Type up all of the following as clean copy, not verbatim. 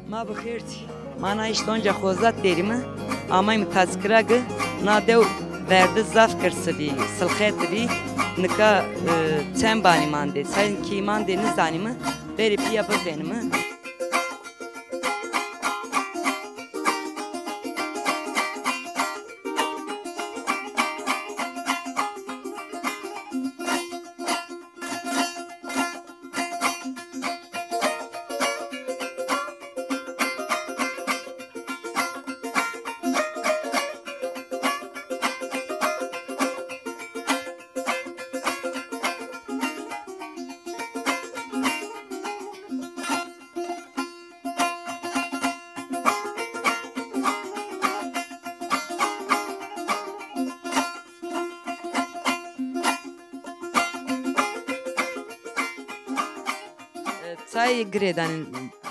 ما بخیرتی من ایشتونجا خوزات دیریم آمای متذکرگه نادو برده زاف کرسبی سلخیت بی نکا چند بانی مانده ساین کی مانده نزانیمه بری پیا بزنیمه Çay giredan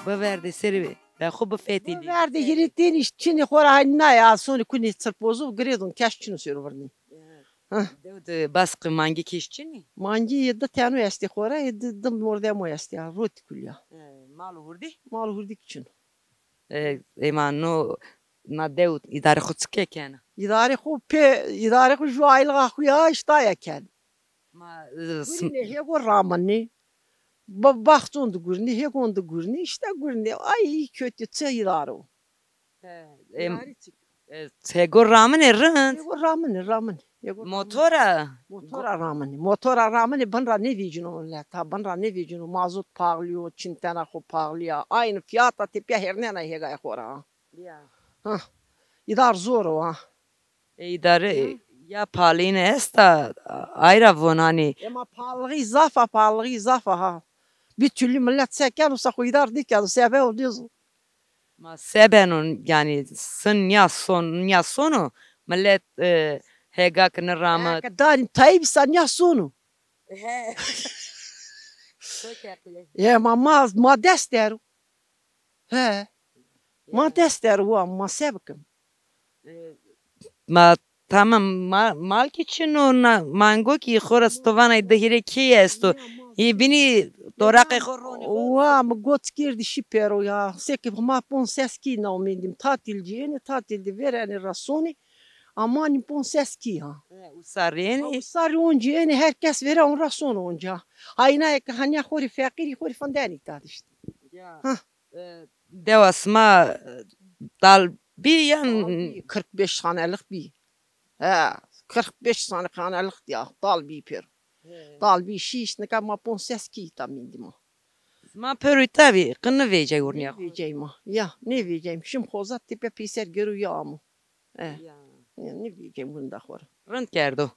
beverdi seri ve خوب فیتی verdi hirittin çini xora hanna ya sonu kuni sırpozu giredun keş çini sürverni devde baskı mangi kişçini mangi yedda tanu esti xora yedda dım morde mo esti ya rot kulya mal hurdi mal hurdik için eman no na devd idare khutske kana idare xu pe idare xu juayl xuya iştaya ken ma ne he go ramanni baktun da gurni he gon da gurni işte gurni ay kötü çayılar Segor ramen errant Yego ramen motora motora ramen banra ne vicino la ta banra ne vicino mazot paglıyor çintana xo paglıyor aynı fiyata tepya hernena hega xora ha idar zor o ha idare ya paline esta ayra vonani ama pahalı izafa ha bir türlü millet seker olsa koydar dik ya sebe oluyoruz ma sebenun yani sın ya sonu millet hega kına rama kadar tayyip san ya sonu ya ma desteru he ma desteru ma sebkim ma tamam mal için ona mango ki xorastovana dehire ki esto i bini doraqe xoroni wa ma got girdi şipero ya seki ma ponseski na omendim tatildi vereni rasoni amani ponseski ha usareni onca herkes vere on rason onca hayna hani xori fakiri fandani tad işte devasma dal bir yan 45 hanelik bir he 45 tane hanelik ya dal bir per dal bir şiş ne kadar ponseski tamindim ma peru tabi qını veje urniya vereceğim ya ne vereceğim şimdi xozat tepe piser görüyor ama ne vereceğim bunda xor rent kerdo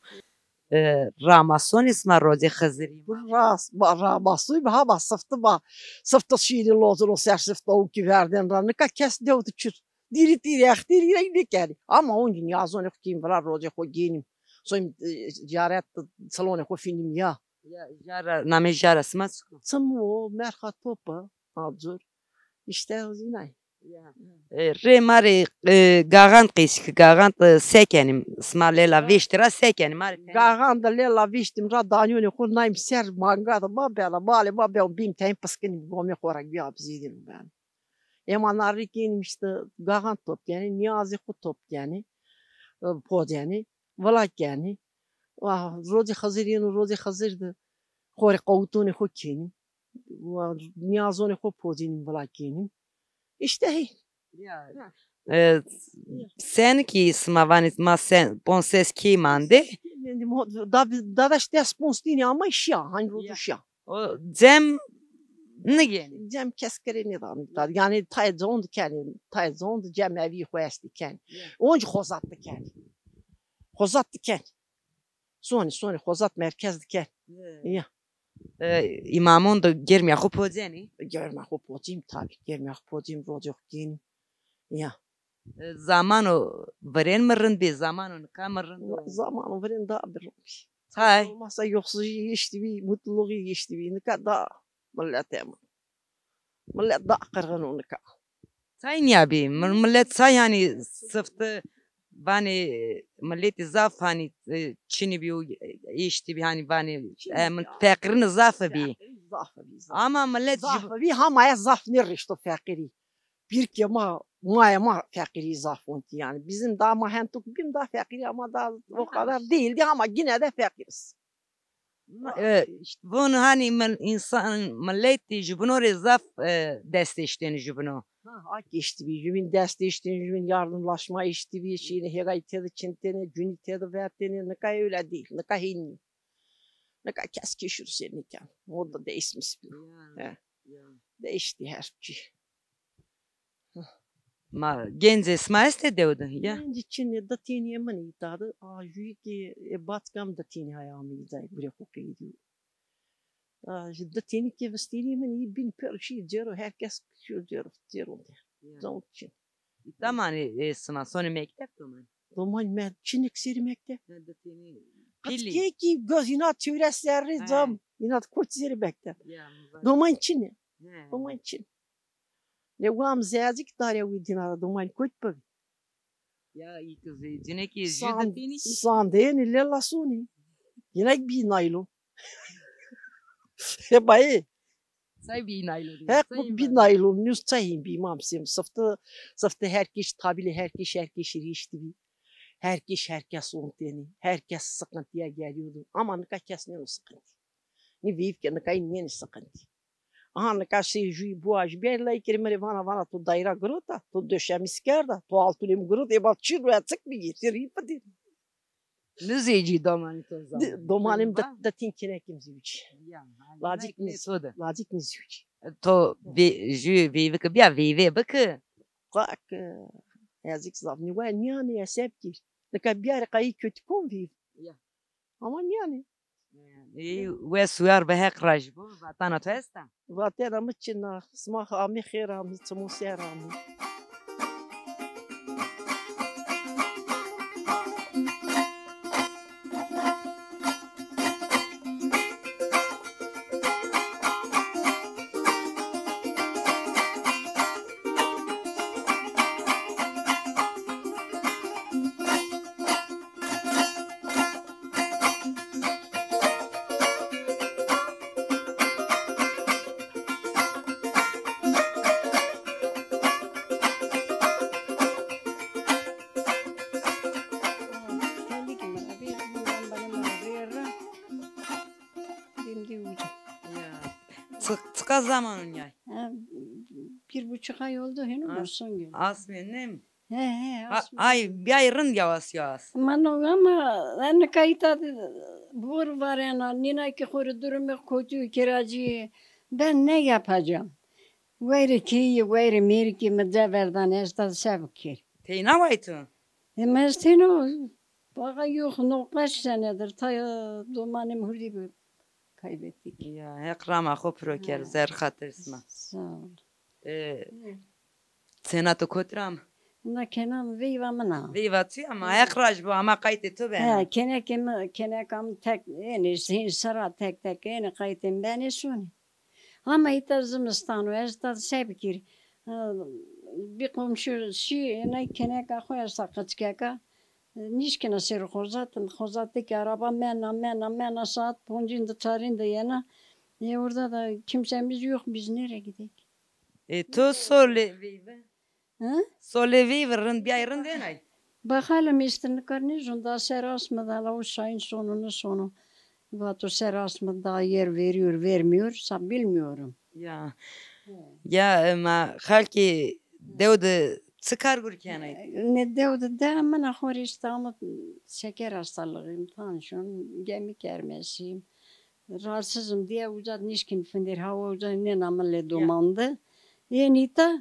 Ramason isma rozi khaziri ras barra basu ha basıftı şiiri lozun o sersifta o ki verden ran ne kadar kes devdi çür diri ne kedi ama on gün yazon kim var rozi xo genim soyim ziyaret salonu xo film ya jara name jara smas Samu merhat topa abzur işte zinay re mari gagant qisik gagant sekenim smalela viştira sekenim mari gagant lela viştim ra danyoni xo naim ser manga da babela bim tem paskin gomi xorak bir abzidim ben emanar rikin işte gagant top yani niyazi xo top yani pod yani valak yani wa rozi hazirdi خور قوتون خود کنیم و نیازون خود پوزین بلاکینیم işte sen ki smavani ma sen ponses ki mande dadaş desponsdini ama iş ya hani rozuş ya o cem ne geni cem keskere ne da yani tayzond cem evi xoesti ken onca xozattı ken sonra xozat merkezdi ken ya imamon da germiya xo pozeni germa xo pozim tabi germa xo pozim rozo kin ya zamano veren mırın bir zamano kamarın zamanı veren da bir hay masa yoksa geçti bir mutluluğu geçti bir ne kadar millet da qırğın onu ka say niya bi millet say yani sıftı bani millet zaf hani çini bi işte bi hani bani fakirin zaf bi ama millet zaf bi hamaya zaf ne rişto fakiri bir ki ma fakiri zafonti yani. Bizim daha mahentuk bim daha fakiri ama daha o kadar değildi ama yine de fakiriz. Bunu hani insan milleti jibunu rezaf desteştiğini jibunu. Ak işte bir jübin desteştiğini jübin yardımlaşma işte bir şeyini hegaytedi çinteni cünitedi verteni ne kadar öyle değil ne kadar hinni. Ne kadar keski seninken. Orada değişmiş. Değişti her şey. Ma genç esmas de devdu ya. Genç için da tini mani tadı. Jüyi ki batkam da tini ayağımı izay buraya kokuydu. Da tini ki vestini mani bin per şey diyor. Herkes şu diyor. Zaman için. Tamam esma sonu mektep tamam. Zaman ben Çinlik seri mektep. Da tini Pili. Ki göz inat çevresleri zam. İnat koç seri mektep. Zaman Çinli. Zaman Çin. Ne var zazik dar ya widina zaman koç bak. Ya iyi kız yine ki jüda tini. Sandeni lela suni. Yine bir naylon. He bayi. Say bir naylon. Hep bir naylon nüs çayın bir mamsim. Sıftı herkes tabili herkes rişti bir. Herkes onteni. Herkes sıkıntıya geliyordu. Ama ne kadar ne sıkıntı. Ne vivke ne kadar ne sıkıntı. Aha ne kadar şey juy buaj berla ikirmeli vana tu daira gruta tu döşem iskerda tu altulim grut e batçı ve tık bir getir ipadi. Ne zeci domani toza. Domanim da tinkine kimziç. Lacik nizüç. To jü vive que bia vive bakı. Bak yazık zavni ve yani septi. Ne kadar bir kayı kötü konviv. Ama yani. Ve suyar be hekraj bu vatana testa. Vatana mıçına smah ami khira mıçmu serami. Tıka zamanın yay. 1,5 ay oldu henüz son gün. Asmenim. He Ay bir ayırın yavaş. Mano ama ne kayıta bur var yani nina ki kuru durumu kötü kiracı ben ne yapacağım? Veri ki veri mirki mecverdan esta sevkir. Teyna vaytı. Mestino baka yok no kaç senedir ta domanim hurdi kaybettik. Ya ekrama khoproker zer khatırsma. Sağ ol. Senato kotram. Na kenam viva mana. Viva ti ama ekraj bu ama kayıt tu ben. He kenekam tek en sara tek en kayıtım ben suni. Ama itazımstan ve esta sebkir. Bir komşu ne keneka koyarsa kaçkaka. Nişkine seri xozatı ki araba mena saat poncunda tarında yana. Orada da kimsemiz yok biz nereye gidelim? Tu sole vive. Ha? Sole vive bir ayırın denay. Bakalım istini karnizun da serasmada la o şeyin sonu. Vato serasmada yer veriyor vermiyor bilmiyorum. Ya ama halki devde çıkar gurkenay. Ne devde de hemen ahor İstanbul şeker hastalığım, tansiyon, gemik ermesiyim. Rahatsızım diye uzat nişkin findir hava uzat ne namalle domandı.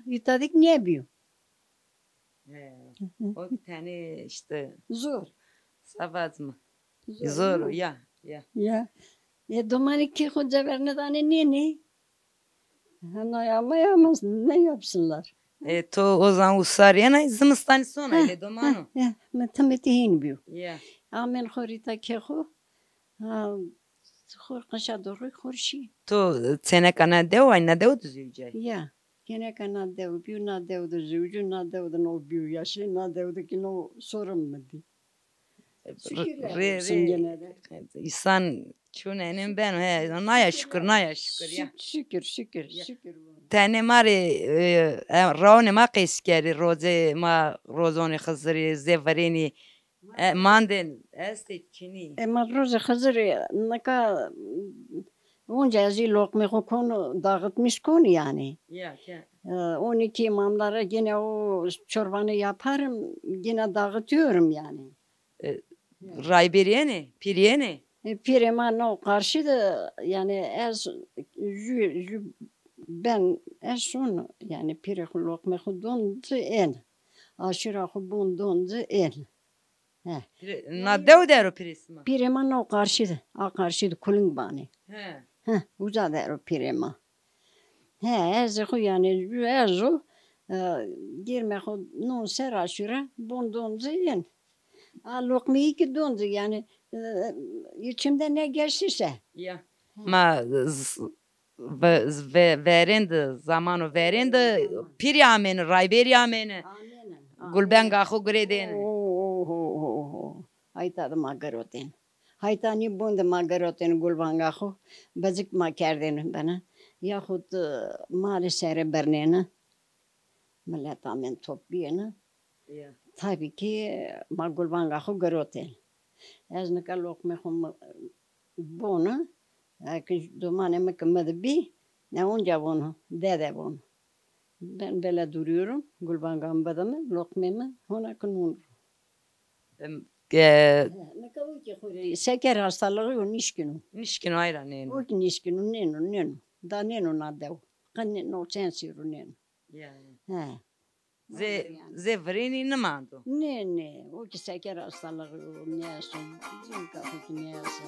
İtadik ne yapıyor? O bir tane işte. Zor. Savaz mı? Zor ya. Ya. Domanik ki hoca verne tane ne? Ana yapamaz ne yapsınlar? To o zaman usariyana zımıstan sonra ile domano. Ya, metametihin biyo. Ya. Amen khorita kexo. Khor qasha doğru khorşi. To sene kana dev ayna dev düzüyecek. Ya. Gene kana dev biyo na dev düzüyücü na dev de no biyo yaşı na dev de ki no sorun mu di. İnsan Çun enim ben he. Naya şükür ya. Şükür. Tane mari raune ma keskeri rozoni khazri zevarini manden este çini. Ama Roza hazır naka onca yazı lokma konu dağıtmış konu yani. Ya ya. 12 imamlara yine o çorbanı yaparım, yine dağıtıyorum yani. Rayberiyene, piriyene. Pireman o karşı da yani ben son yani pire lokma dondu en. Aşıra bun dondu en. Na dev dero pirisma. Pireman o karşıda kulun bani. He. Uza dero pireman. Ez yani ezo girme non ser aşıra bun dondu en. Lokmayı ki dondu yani içimde ne geçirse. Ya. Ma verend zamanı verend piriyameni, rayberiyameni. Gulben gahu greden. Hayta da magaroten. Hayta ni bunda magaroten gulben gahu. Bazık ma kerdin bana. Yahut mali sere bernene. Millet amen toplayana. Tabii ki ma gulben gahu garoten. Ez ne kalok me hum bona. Ki domane me kamadı bi. Ne onca bunu, dede bunu. Ben böyle duruyorum. Gulben gambadamı, lokmemi, ona kunun. Ne kadar ki hore, şeker hastalığı o nişkinu. Nişkinu ayra nenu. O ki nişkinu nenu. Da nenu nadev. Kan no sensiru nenu. Yani. Ze vrini ne mando. Ne. O ki şeker hastalığı o neyse. Zinka o ki neyse.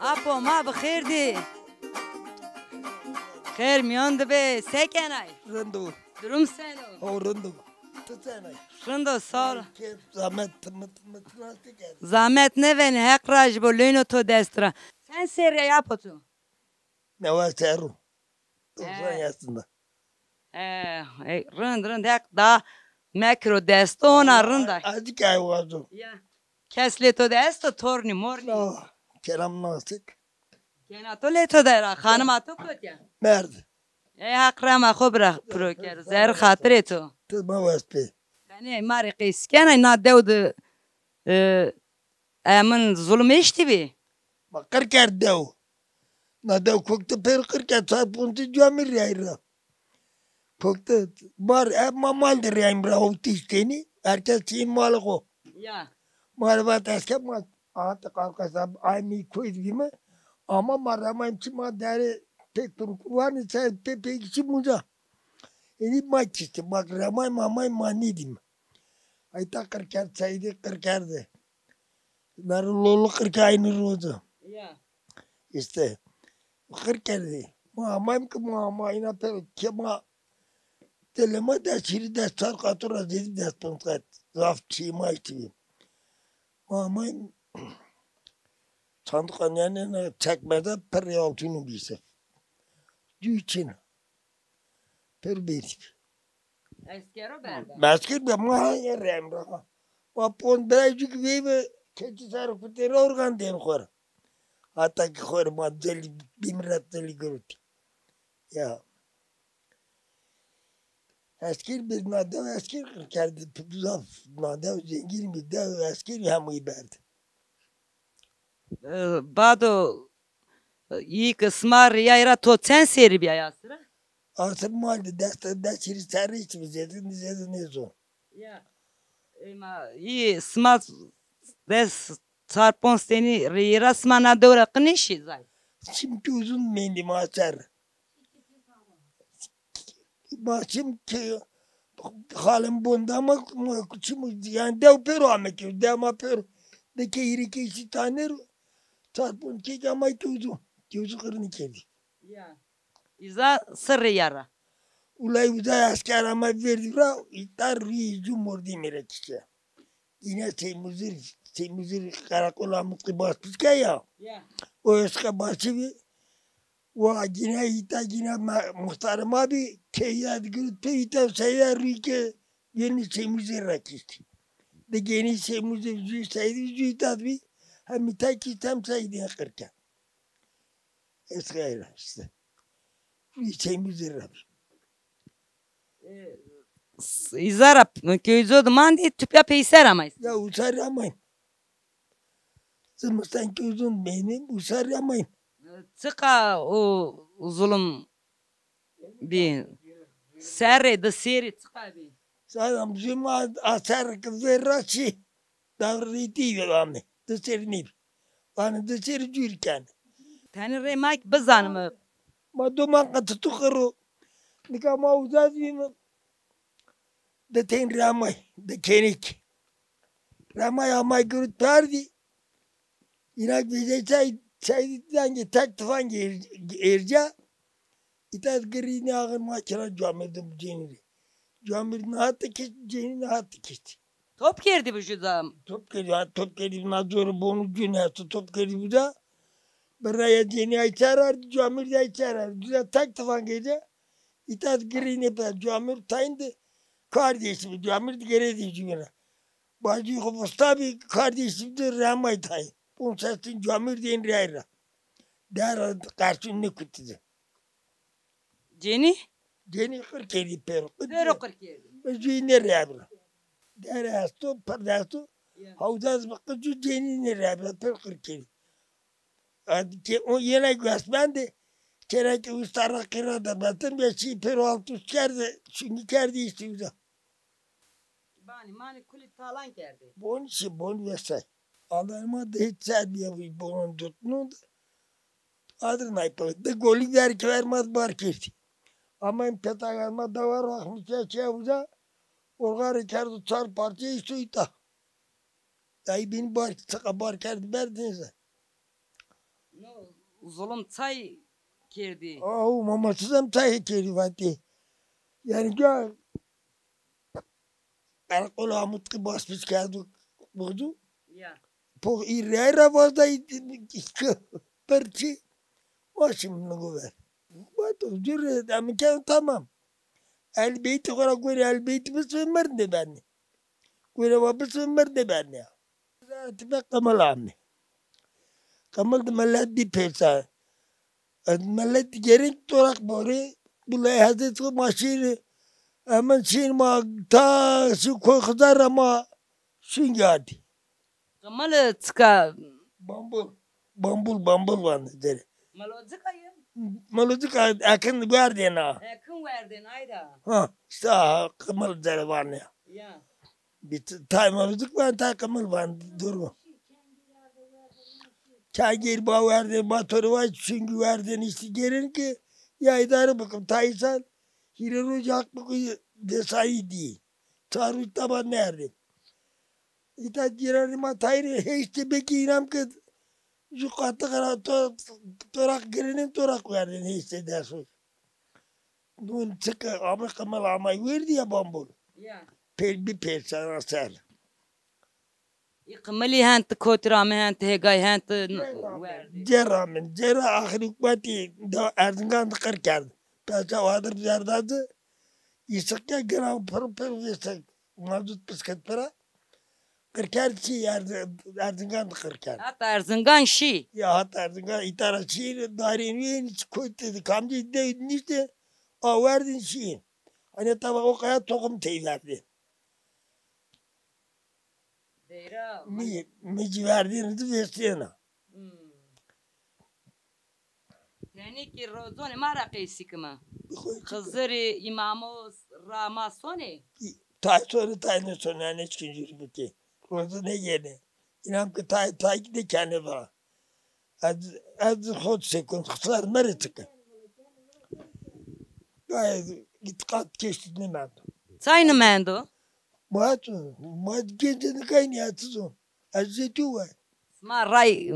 Apo ma bخير دی. خیر میان به سکنای. رندو. Durum seno. O rندو. Tütene. Şundo sor. Zahmet Zahmet ne ven hekraj bu lino to destra. Sen serya yapotu. Ne var seru? Uzan yasında. Rınd hek da mekro desto ona rında. Hadi kay vardı. Ya. Kesle to desto torni morni. Kelam nasıl? Gena to leto dera hanım ato kotya. Merd. Hakrama khobra proker zer khatire to. Tızma vaspi. Yani mari qisken na devd amen zulüm eşti bi. Bakır kerdev. Na dev koktu per kırker sapuntu camir yayra. Koktu bar mamal der yayra otisteni. Herkes çin malı ko. Ya. Mal var eski mal. Artık arkadaşlar aynı koydu gibi. Ama maramayım ki madde pek kurban ise pek içi muza. Yani maç işte bak ramay mamay manidim. Ay ta kırker saydı kırkerdi. Narulolu kırker aynı rozu. Ya. İşte kırkerdi. Mamayım ki mamayına pek kema telema da şiri da sar katura dedi da spontat. Zaf çima işte. Mamayım sandık annenin çekmede per altını bilse. Düğün. Per bir. Eskero berba. Masker be mahaya remra. Vapon birazcık ve keçi sarı kutere organ den khor. Hatta ki khor madeli bimrat deli görüt. Ya. Asker bir nadev asker kerdi puzaf nadev zengin bir dev asker hem iberdi. Bado iyi kısmar yayra to sen seri bir ayasıra. Artık malde deste şiri sarı içimiz zedin ne zon. Ya. Ema iyi smat des çarpon seni rira smana dora kınışı zay. Şimdi uzun mendi maçar. Maçım ki halim bunda ama şimdi yani dev pero ameki dev ma pero de ki iri ki işi tanır çarpın ki ama ki uzun kırını kedi. Ya. İza sırrı yara. Ulay uzay asker ama verdi ra itar rizu mordi merekçe. Yine Seymuzir karakola mutlu basmış ki ya. Ya. O eski başı bir wa yine ita yine muhtarım abi teyyad gürüttü ita seyyar rike yeni Seymuzir rakisti. De yeni Seymuzir zü saydı zü ita bir hem ita ki tam saydı kırken. Eski ayla işte. Seymuzir rakisti. İzara köyüzü mandi tüple peyser amayız. Ya usar yamayın. Zımıstan gözün benim usar yamayın. Çıka o zulüm bir serre de seri çıka bir. Sadam zıma asar kıvırraçı. Davriti yalanı. Dışarı ne? Bana dışarı cürken. Tani remak bazanımı. Ma duman katı tukuru. Nika ma uzat bimi. De ten ramay. De kenik. Ramay amay görüt perdi. İnak bize çaydan ki tak tufan erca. İtat gri ağır maçına camirdim ceniri. Camir nahattı ki ceniri nahattı ki. Top girdi bu şudam. Top geliyor nazarı bonu günahsı top geliyor da. Buraya ceni açarar, camir de açarar. Güzel tak tufan gece. İtat gri ne per camir tayındı. Kardeşim camir de geri diyeceğim. Bazı kubusta kardeşim de ramay tayın. Bunun sesini camir deyin rayra. Der karşını kutudu. Ceni? Ceni kırkeli pero. Dero kırk girdi. Mecui ne rayra. Der asto pardasto. Havdaz bakıcı ceni ne rayra pero kırkeli. Adı ki o yine göçmen de kerek ustara kırada batın ve şey pero altı kerdi. Çünkü kerdi istiyordu. Mani kuli talan geldi. Bon vesay. Allah'ıma da hiç serbiye bunun tutunu da. Adını ayıpı. De golü der ki vermez bar kirti. Ama en petagarma da var. Rahmıca çevuza. Orgar kerdi çar parçayı suyta. Dayı beni bar sıka bar kerdi verdiniz. Zulüm çay girdi. Oh mamasızım çay keri vati. Yani gör. Karakola mutlu basmış geldi. Budu. Ya. Po irera vazda perçi. Başım ne güver. Bato cüre amken tamam. El beyti kora göre el beyti bismir de ben. Göre va bismir de ben ya. Zaten kamal amne. Kamal de millet di pesa. Millet gerek torak bore. Bulay hazret maşini. Hemen şimdi ma ta şu koy kızar ama şimdi hadi. Kamalı çıka. Bambul var dedi. Malozikayım. Malozuk akın verdi na. Yakın verdin ayda. Ha işte kamal zere var ne. Ya. Bir tay malozuk var tay kamal var durma. Çay geri bağ verdi motoru var çünkü verdin işte gelin ki ya idare bakım taysan. Hiroru hak mı desayı değil. Çarı taban nerede? İta girarıma tayri işte beki inam ki şu katı kara torak girinin torak verdin işte dersin. Nun çıkı ama kamal amay verdi ya bambul. Ya. Bir perşan asar. Kamalı hent kotrame hent hegay hent verdi. Cera ahir hükümeti Erzincan kırker. Pesa vardır zerdadı. İsak ya gana pır yesak. Mazut pisket para. Kırker çi Erzincan kırker. Hatta Erzincan şi. Ya hatta Erzincan itara çi daireni hiç koydu. Kamcı de işte. O verdin şi. Hani tabi o kaya tokum teyverdi. Deyra. Mici verdiğinizi versene. Yani ki rozone mara kıysi kıma. Kızırı imamı ramasone. tay ne sonra ne çıkınca bitti. Roza ne gene. İnan ki tay de kendi var. Az hot sekund kısar meritik. Gayet git kat geçti ne ben. Çayını mendo. Muat kendini kaynayatsız o. Azizeti var. Ma ray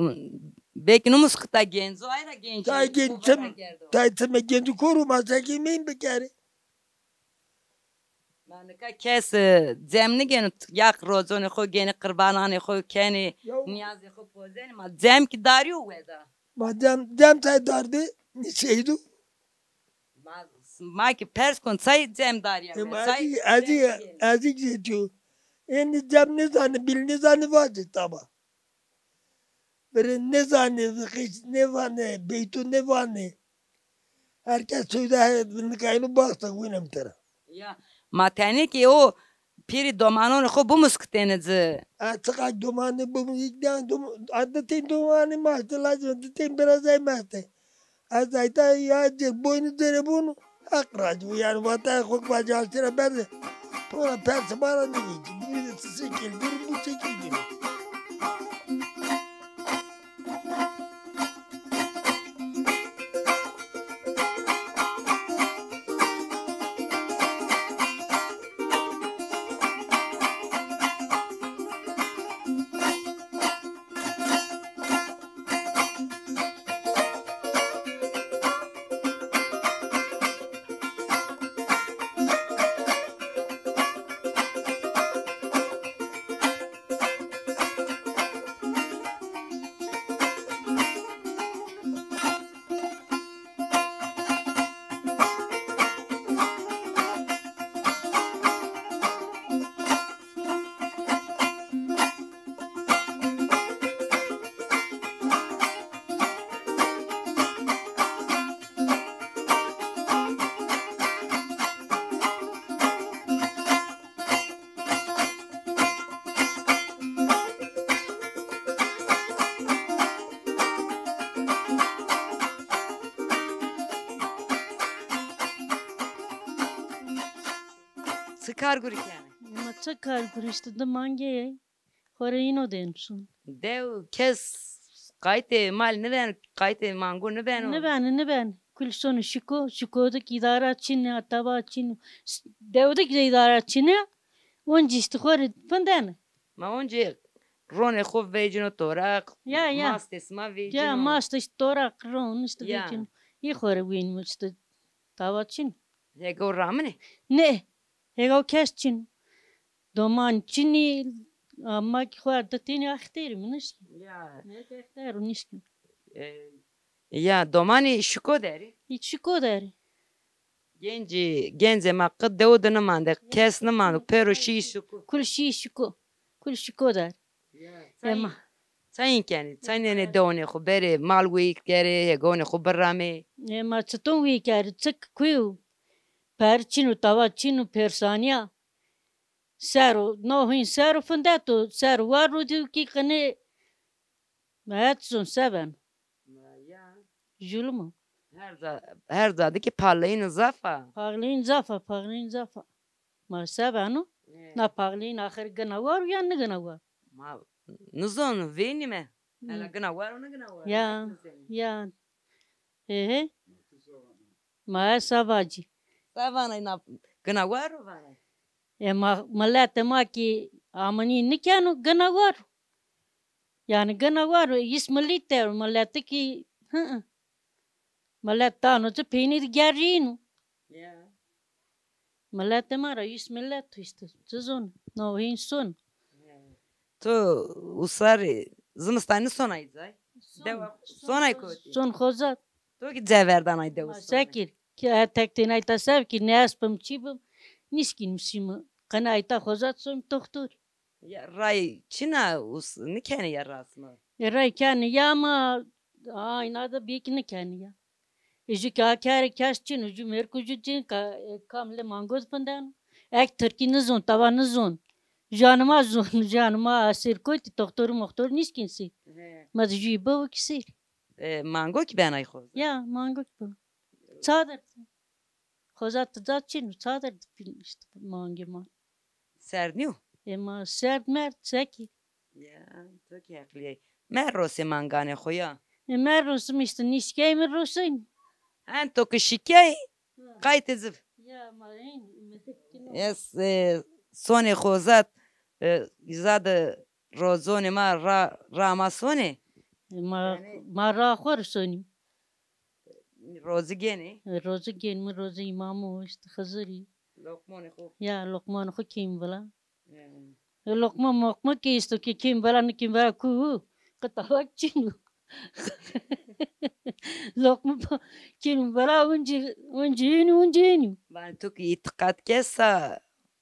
beknumus kıta genzo ayra genç. Tay gençim. Tay teme kendi korumazsa yemeyin bir kere. Mandika kes zemni gene yak rozonu xo gene qurbanani xo keni niyazi xo pozeni ma zem ki dariyo veda. Madem dem tay dardı ne şeydu? Ma ki pers kon say zem dariya. Azi gidiyor. Yani dem ne zanne bil ne zanne vardı tamam. Bir ne zanne hiç ne var ne beytun ne var ne. Herkes söyledi bunu kaynı baksak benim tara. Ya mateni ki o piri domanon xo bu muskuteniz. Artık dumanı bu ikna adı ten dumanı maçta lazım ten biraz ay maçta. Azayta ya boynu dere bunu akracı yani vatan hukuk bacasına ben de sonra persi bana ne diyeceğim bir de sekil bir bu sekil gibi. Sıkar gurik yani. Maça kargurişti de mangeye. Horayino densun. Dev kes kayte mal ne ben kayte mango ne ben. Ne ben. Kul sonu şiko da idara çinne ataba çinne. Devde ki idara çinne. Onca işte hore fandane. Ma once rone xo vejino torak. Ya. Mastes ma vejino. Ya masta işte torak ron işte Ya. vecin. İyi hore vin işte tava çin. Hego ramne. Ne? Hego kes çin. Doman çini ama ki hore da tini ahterim niş. Ya. Ne ahterim niş. Ya domani şuko deri. Hiç şiko der. Genze makı devdunu mandık. Kes ne mandık. Pero şi şuko. Kul şiko der. Ama Sayın kendi. Sayın ne devne xo beri malwik geri hego ne xo barame. ma çaton wi kar çık kuyu. Perçinu tava çinu persania. Sero no hin sero fundato sero waru diu ki kane. Maatsun seven. Ya. Julmu. Her zadaki parlayın zafa. Paglin zafa. Ma sevenu. Na paglin ahir gana var ya ne gana var. Ma nuzon veni me. Ela gana var ona gana var. Ya. He. Ma savaji. Savana ina gana var o var. Malate ma ki amani nikanu gana var. Yani gana var ismalite malate ki malate no te peni gerino. Ya. Malate mara ismalate işte. Sezon. No hinson. To usar zımstanı sonaydı zay. Deva sonay koydu. Son khozat. To ki ceverdan ay dev. Sakir. Ki tekten ayta sev ki ne aspam çibim. Niskin mişim. Kana ayta khozat son doktor. Ya ray çina us ne kene yarasma. Ray kani ya ma ayna da bekini kani ya. Eju kya kaş çin uju merkuju çin ka kamle mangoz pandan. Ek Türkiye nizon tava nizon. Janıma asir koydu doktor niskinsi. Madji bu kisir. Mango ki ben ay xoz. Ya mango bu. Çadır. Khozat da çin çadır işte mangi ma. Serniu. Ema sert mert seki. Ya, çok haklı. Mer rose mangane khoya. Mer Rusum işte nişkey mi Rusum? Han to ki şikay. Kayıt ezib. Ya marin. Es sone khozat izade rozone ma ramasone. Ma rakhor sonim. Rozi gene. Rozu gen mi rozu imamı işte Hızırı. Lokmone kho. Ya lokman khu kim bala. Lokma ki isto ki kim bala ku. Katavak çinu. Lokma kim bala unjini. Ben to ki itikat kesa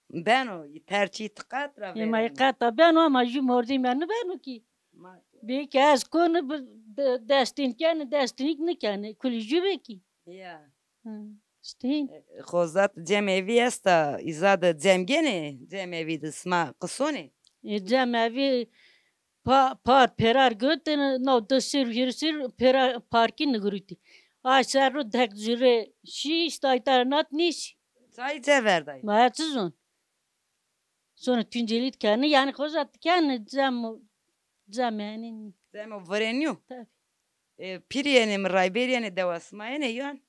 beno tercih itikat ra. Ema ikata ben ama ju mordi ben ki. Bir kez konu destin ne kane kulücü ki. Ya. Stin. Khozat cemevi esta izade cemgene cemevi de sma qsone. Cemevi perar götene no dosir perar parkin gruti. Ay serro dek jure şi istaytar nat niş. Çay ceverday. Mayatsızon. Sonra tüncelit kane yani khozat kane yani. Cemo varenyu. Tabii. Piriyene mi rayberiyene devasmayene yan.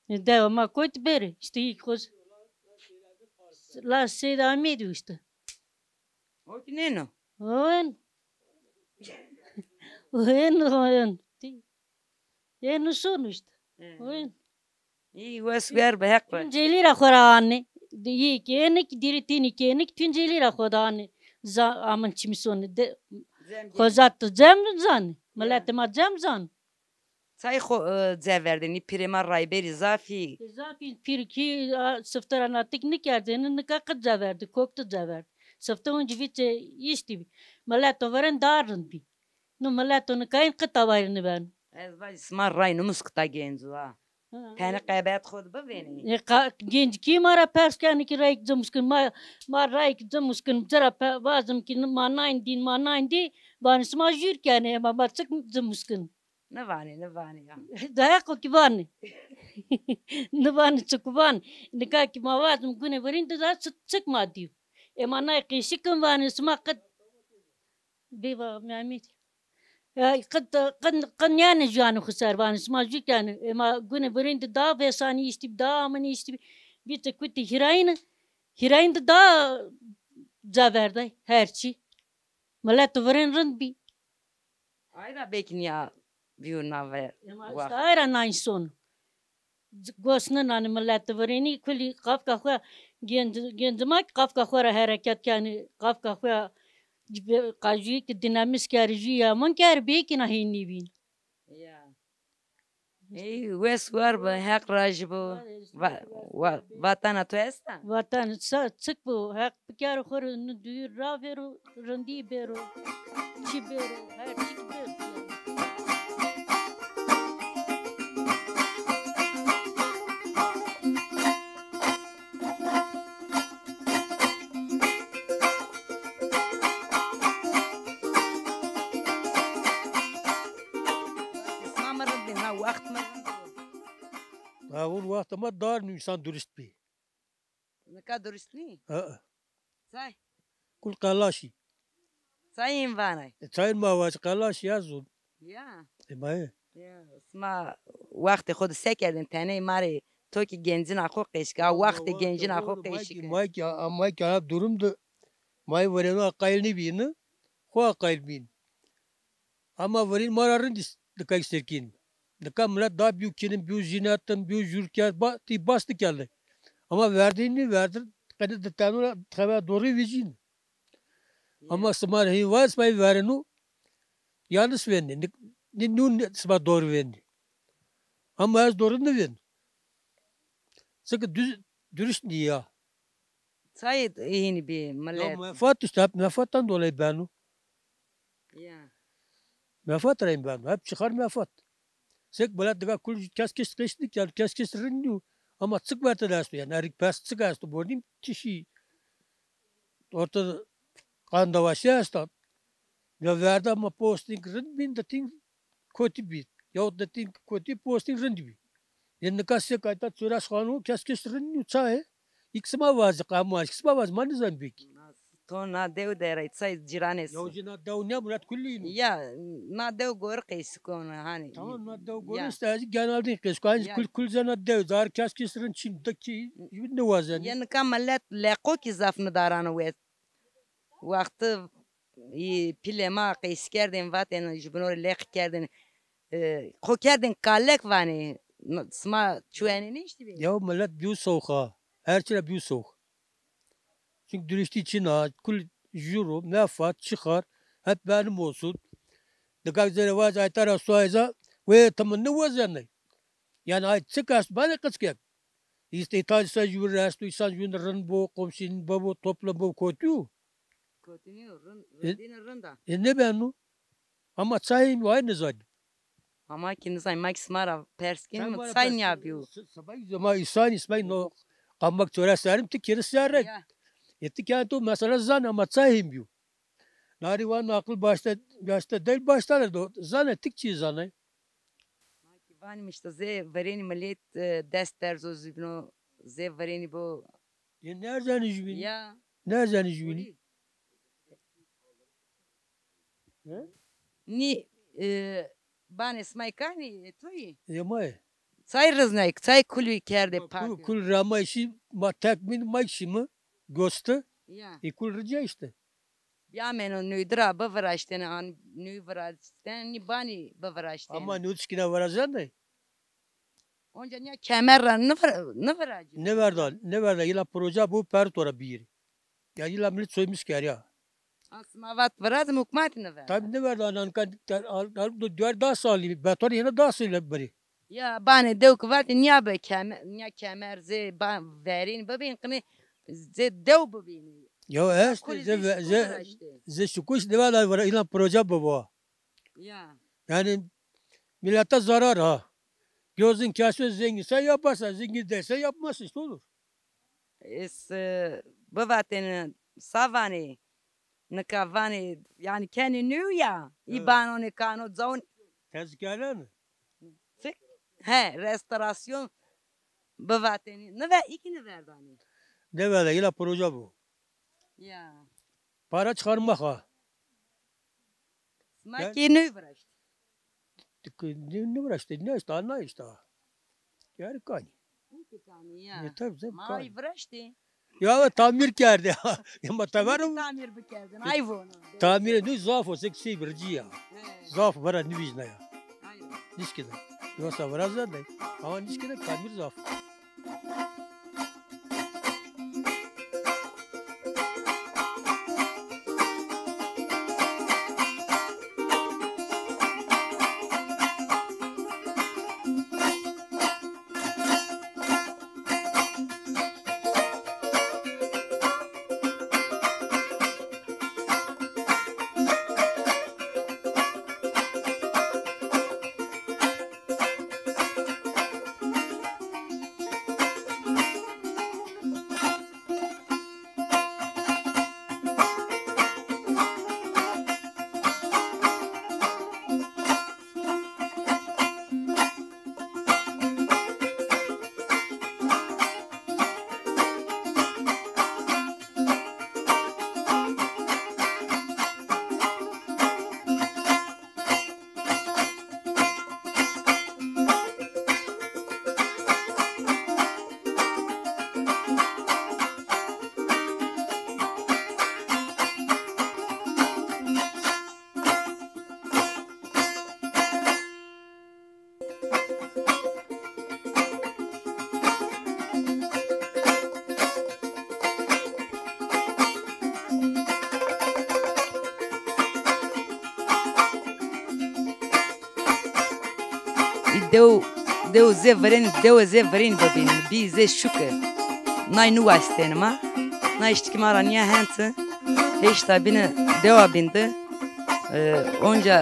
Devama koyt beri. İşte ilk koz. La devam ediyor işte. O ki neno. Oyun. Yani sonu işte. Oyun. İyi vesver behak var. Tüncelir akhora anne. İyi ki enik diritini ki enik tüncelir akhoda anne. Aman çimisonu. Kozat zan. Malatma zan. Çay ceverdeni pirema rayberi zafi. Zaten pir ki sıftara teknik yerden ne kadar zaverdi, koktu zaverdi. Sıfta önce vice işti. Malato veren darın bi. No malato ne kain kıtavarını ben. Ez var isma ray numus kıta gencu ha. Tane kaybet khod baveni. Genç kim ara persken ki rayk zamuskin ma rayk zamuskin zara bazım ki ma 9 ban sma jürken ma batsak zamuskin. Ne vani ya. Dayak o ki vani. Ne vani çıkvan. Ne ka ki ma bazım güne verin de da çıkma diyor. Ma nay kışıkın vani sma kat. Beba Mehmet. Ya kan yani canı khusar vani sma jürken ma güne verin de da vesani isti da amani isti. Bir tek kuti hirayn de da zaverday herçi. Malat verin rınd Ayda bekin ya. Viuna ver. Stara nine son. Gosna nane malat verini kuli kafka khwa genzamak kafka khwara hareket yani kafka khwa qaji ki dinamis karji ya man kar bekin ahini bin. Ya. Ey vesver behak rajbo. Vatana to esta. Vatan çık bu hak kar khor duyur ra veru randi beru çiberu her çiberu. اول وقت ما دار انسان درست بي Ne kadar dürüstlüğü? اه Say. كل قلاشي Sayın vanay. تاين ما واش قلاش يزون Ya. ما هي Ya. Sma vakti خود sekerdin tane mari toki gencin akho keşka vakti gencin akho keşka. ما كان durum da ما ورينو قايل نبين خو قايل بين اما ورين مرارن دكاي سركين دكا ملت دا büyük büyük zinatın büyük jürkâr bastı geldi ama verdiğini verdir kadar da tanrı tabi doğru vicin ama smar hi was bay verenu yanlış vendi ne nun smar doğru vendi ama az doğru ne vendi sıkı dürüst değil ya Say yeni bir millet. mefat işte mefattan dolayı benu Ya. mefat rayım benu hep çıkar mefat sık böyle de kul kes geçtik ya kes rindu ama sık verdi dersi yani erik pas sık astı bordim kişi ortada kan davaşı astı ya verdi ama posting rind bin de ting kötü bir ya da ting kötü posting rind bir yani kasya kayta çuras kanu kes rindu çay iksma vazı kamu iksma vaz manizan büyük تو نادو داره سای جیرانه Ya cina dev ne murat kulliyim. یا نادو گور قیس کنه هانی Tamam na dev Ya. görüyoruz genelde kız kanji Ya. kul zana dev zar kas kisrin çimdeki ne vazen. یعنی که ملت لقو کی زف ندارن وید وقت پیل ما قیس کردن واتن جبنور لق کردن خو کردن کالک وانی سما چوانی نیشتی بی Ya millet büyü soğuğa. Her şey büyü soğuk. Çünkü dürüstü için ha kul juro menfaat çıkar hep benim olsun. Dikkat üzere vaz aytara soğuğa ve tamam ne vazen ne? Yani ay çıkas bana kıskak. İşte ithal sajur restu insan junrun bu komşinin babu topla bu kotu. کوتینی E- رندا Ne ben o? Ama sayın var ne zaten. اما کی نزای ماکس مارا پرسکین Sen مت bana ساین bak, یابیو sabah zaman insan ismay no kamak çöreserim ti kirisi yarek. یا Yetti ki tu mesela zan ama sayın biyo. Narivan akıl başta değil başta da zan ettik çiğ zanay. کی وانی مشت زی ورینی ملیت دست در زو زبنو زی ورینی بو Nereden jübini? یا Nereden jübini? نی بان اسمای کانی توی Yamay. سای رزنای سای کلوی کرده پاک Kul rama işi ma tekmin maksimi göstü. یا Kul rica işte. یا منو نویدرا بفراشتن آن نوی فراشتن نی بانی بفراشتن Ama nutskine varacan ne? اونجا نیا کمر را نفراجی Ne verdi? Yıla proje bu pertora bir. Ya yıla millet soymuş kar ya. اسماوات فراد مکمات نفر Tabii ne verdi anan kan diğer daha sağlı. Beton yine daha sağlı biri. یا بانی دو کوات نیا به کمر نیا کمر زی بان ورین ببین قنی زی دو ببینی Ya işte کلی زی فراشته ze şukuş ne verdi var yıla proje bu. یا Yani millete zarar ha. Gözün kâşı zengin sen yaparsan zengin değilse yapmazsın işte olur. اس بواتن سافانی نکافانی یعنی کنی نیو یا ای بانو نکانو زون Tezgahlar mı? he restorasyon بواتنی نه iki ne verdani Ne verdi yıla proje bu. ya Para çıkarmak ha. smaki ne vraştı Ne uğraştı? Ne işte anla işte. Yani kan. ya Yeter bize mai kan. vraştı Ya tamir kerdi. Ama tavarım tamir bikerdin ayvonu tamir ne zaf olsa şey birci ya. Zaf var ne bizne ya. Niskide. Yoksa var az da. Ama niskide tamir zaf. دو زی ورین ببینیم بی زی شکر نای نو استن ما نایشت کی مارا نیا هنت هیچ تا بینه دو بینده اونجا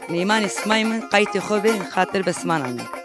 میمان اسمایم قایت خوبه خاطر بسمان آنی